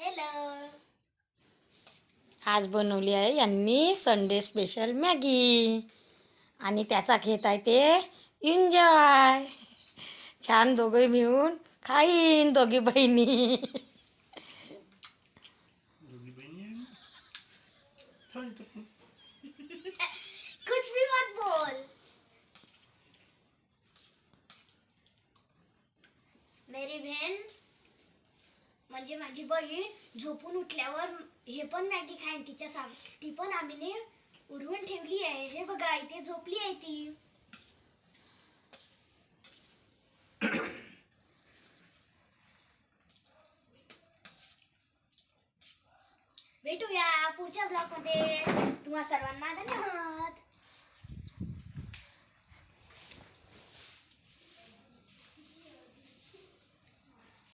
Hello. आज बनवली आहे यांनी संडे स्पेशल मॅगी आणि त्याचा घेत आहे ते एन्जॉय. छान दोघे मिळून खाईन दोघी बहिणी. कुछ भी मत बोल. मेरी बहन म्हणजे माझी बहीण झोपून उठल्यावर हे पण मॅगी खाईन तिच्या ती पण आम्हीने उरवून ठेवली आहे. हे बघा इथे झोपली आहे ती. भेटूया पुढच्या ब्लॉग मध्ये. तुम्हा सर्वांना धन्यवाद.